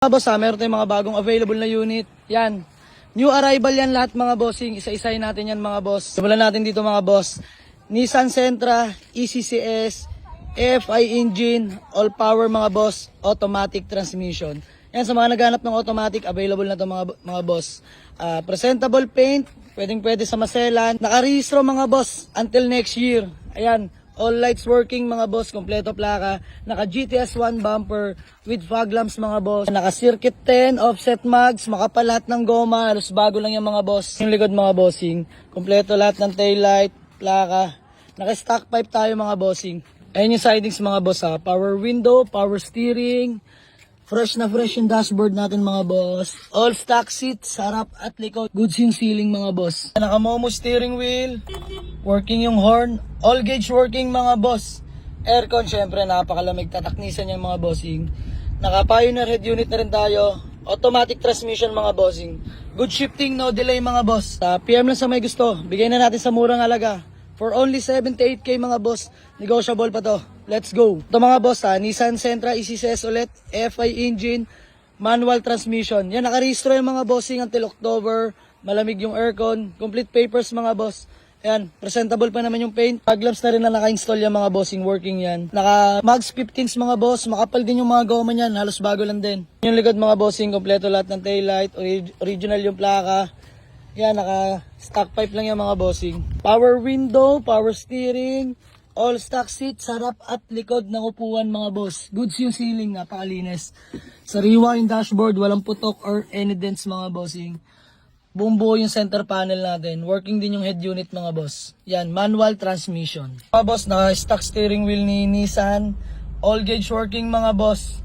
Mga boss meron tayong mga bagong available na unit. Yan. New arrival yan lahat mga bossing. Isa-isahin natin yan mga boss. Simulan natin dito mga boss. Nissan Sentra, ECCS, AFI engine, all power mga boss, automatic transmission. Yan sa mga naghanap ng automatic, available na to mga boss. Presentable paint, pwede sa maselan. Nakarehistro mga boss until next year. Ayan. All lights working mga boss, kompleto plaka. Naka GTS 1 bumper with fog lamps mga boss. Naka circuit 10, offset mags, makapal lahat ng goma. Halos bago lang yung mga boss. Yung likod mga bossing, kompleto lahat ng taillight, plaka. Naka stock pipe tayo mga bossing. Ayan yung sidings mga boss ha. Power window, power steering. Fresh na fresh yung dashboard natin mga boss. All stock seats, harap at likod. Goods yung ceiling mga boss. Naka Momo steering wheel. Working yung horn. All gauge working mga boss. Aircon syempre napakalamig. Tataknisan yung mga bossing. Naka Pioneer head unit na rin tayo. Automatic transmission mga bossing. Good shifting, no delay mga boss. PM lang sa may gusto. Bigay na natin sa murang halaga. For only 78k mga boss. Negotiable pa to. Let's go. Ito mga boss Nissan Sentra ECCS ulit. FI engine. Manual transmission. Yan nakarehistro yung mga bossing until October. Malamig yung aircon. Complete papers mga boss. Yan. Presentable pa naman yung paint. Fog lamps na rin na naka-install yung mga bossing. Working yan. Naka Mags 15s mga boss. Makapal din yung mga goma niyan. Halos bago lang din. Yung likod mga bossing. Kompleto lahat ng taillight. Original yung plaka. Yan, naka stock pipe lang yung mga bossing. Power window, power steering, all stock seats, harap at likod ng upuan mga boss. Goods yung ceiling, napakalinis. Sariwa yung dashboard, walang putok or any dents mga bossing. Buong buo yung center panel natin. Working din yung head unit mga boss. Yan, manual transmission. Mga boss, naka stock steering wheel ni Nissan. All gauge working mga boss.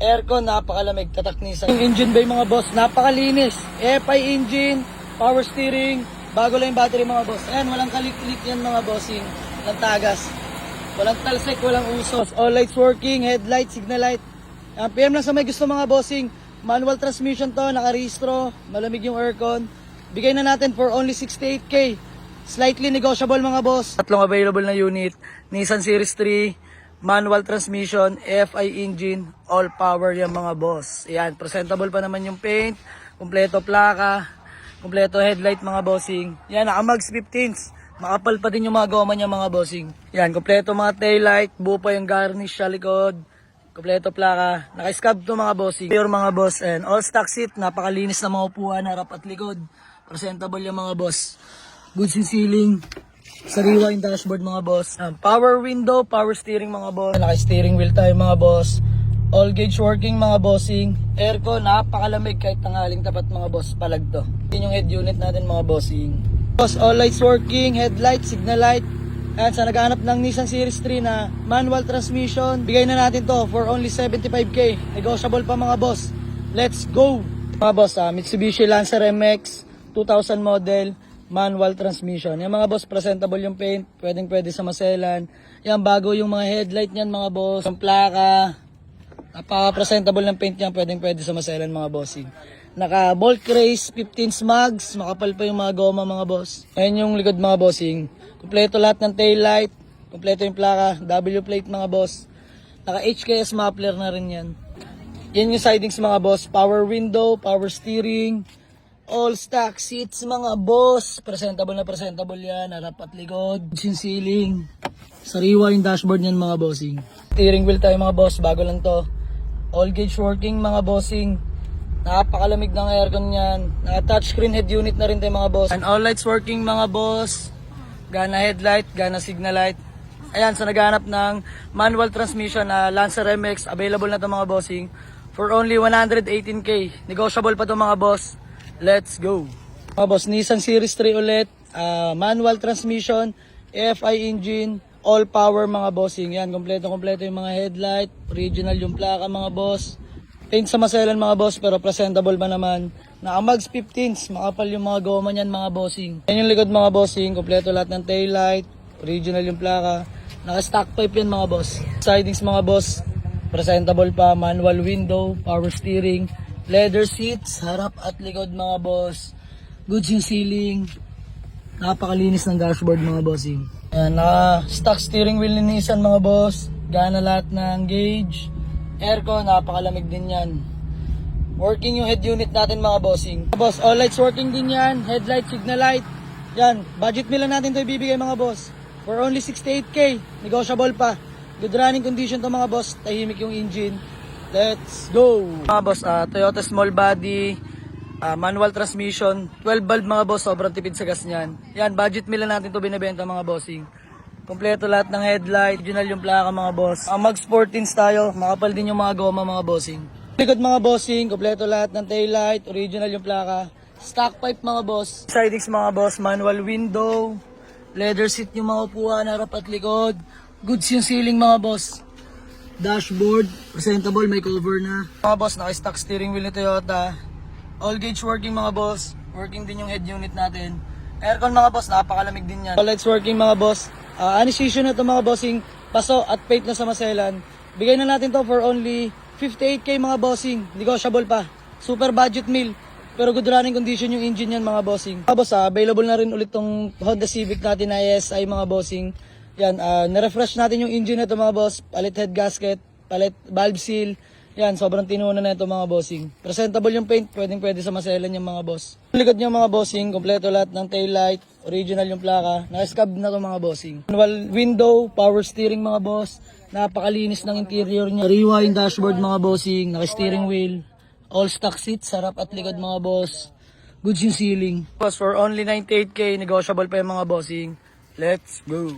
Aircon, napakalamig, tataknisan. Yung engine bay mga boss, napakalinis. FI engine. Power steering, bago lang yung battery mga boss. Ayan, walang kalik-klik yan mga bossing. Walang tagas. Walang talsik, walang usos. All lights working, headlight, signal light. PM lang sa may gusto mga bossing. Manual transmission to, nakarehistro. Malamig yung aircon. Bigay na natin for only 68k. Slightly negotiable mga boss. Tatlong available na unit. Nissan Series 3, manual transmission, FI engine, all power yung mga boss. Ayan, presentable pa naman yung paint. Kompleto plaka. Kompleto headlight mga bossing. Yan, naka Mags 15s. Makapal pa din yung mga goma niya mga bossing. Yan, kompleto mga taillight. Buo pa yung garnish sa likod. Kompleto plaka. Naka-scab to mga bossing. Pure mga boss. And all stock seat. Napakalinis na mga upuan, harap at likod. Presentable yung mga boss. Goods yung ceiling. Sariwa yung dashboard mga boss. Power window, power steering mga boss. Naka-steering wheel tayo mga boss. All gauge working mga bossing. Aircon, napakalamig kahit tanghaling tapat mga boss. Palag to. Yun yung head unit natin mga bossing. Boss, all lights working, headlight, signal light. Ayan, sa naghahanap ng Nissan Series 3 na manual transmission, bigay na natin to for only 75k. Negotiable pa mga boss. Let's go! Mga boss, Mitsubishi Lancer MX 2000 model, manual transmission. Yung mga boss, presentable yung paint. Pwede sa maselan. Yan, bago yung mga headlight niyan mga boss. Yung plaka. Napaka-presentable ng paint niyan, pwede sa maselan mga bossing. Naka Bolt Race 15 mags, makapal pa yung mga goma mga boss. Ayan yung likod mga bossing. Kompleto lahat ng taillight, kompleto yung plaka, W plate mga boss. Naka HKS muffler na rin yan. Yan yung sidings mga boss, power window, power steering, all stock seats mga boss. Presentable na presentable yan, harap at likod, yung ceiling. Sariwa yung dashboard niyan mga bossing. Steering wheel tayo mga boss, bago lang to. All gauge working mga bossing. Napakalamig ng aircon yan. Naka-touchscreen head unit na rin tayo mga boss. And all lights working mga boss. Gana headlight, gana signal light. Ayan, sa naghanap ng manual transmission na Lancer MX, available na to mga bossing. For only 118k. Negotiable pa to mga boss. Let's go. Mga boss, Nissan Series 3 ulit. Manual transmission, FI engine, all power mga bossing. Yan, kompleto yung mga headlight. Original yung plaka mga boss. Paint sa maselan mga boss, pero presentable ba naman. Naka Mags 15s, makapal yung mga goma niyan mga bossing. Yan yung likod mga bossing, kompleto lahat ng taillight. Original yung plaka. Naka stock pipe yan mga boss. Sidings mga boss, presentable pa. Manual window, power steering, leather seats, harap at likod mga boss. Goods yung ceiling. Napakalinis ng dashboard mga bossing. Ayan, naka stock steering wheel ni Nissan mga boss. Gana lahat ng gauge. Aircon, napakalamig din yan. Working yung head unit natin mga bossing. Boss, all lights working din yan. Headlight, signal light. Yan, budget meal lang natin to ibibigay mga boss. For only 68k, negotiable pa. Good running condition to mga boss. Tahimik yung engine. Let's go! Mga boss, Toyota small body, manual transmission, 12 valve mga boss, sobrang tipid sa gas niyan. Yan, budget meal lang natin to binibenta mga bossing. Kompleto lahat ng headlight, original yung plaka mga boss. Mag 14s tayo, makapal din yung mga goma mga bossing. Likod mga bossing, kompleto lahat ng taillight, original yung plaka. Stock pipe mga boss. Sidings mga boss, manual window, leather seat yung mga upuan, harap at likod. Goods yung ceiling mga boss. Dashboard, presentable, may cover na. Mga boss, naka-stock steering wheel ni Toyota. All gauge working mga boss. Working din yung head unit natin. Aircon mga boss, napakalamig din yan. All lights working mga boss. Anesthesia na to mga bossing. Paso at paint na sa maselan. Bigay na natin to for only 58k mga bossing. Negotiable pa. Super budget meal. Pero good running condition yung engine yan mga bossing. Mga boss, available na rin ulit tong Honda Civic natin na ISI mga bossing. Yan, na-refresh natin yung engine nito mga boss. Palit head gasket, palit valve seal. Yan, sobrang tinunan na ito mga bossing. Presentable yung paint, pwedeng-pwede sa maselan yung mga boss. Likod nyo mga bossing, kompleto lahat ng taillight, original yung plaka. Naka-scab na to mga bossing. Manual window, power steering mga boss. Napakalinis ng interior niya. Rewind dashboard mga bossing, naka-steering wheel. All stock seats, sarap at likod mga boss. Goods yung ceiling. Boss, for only 98k, negotiable pa yung mga bossing. Let's go!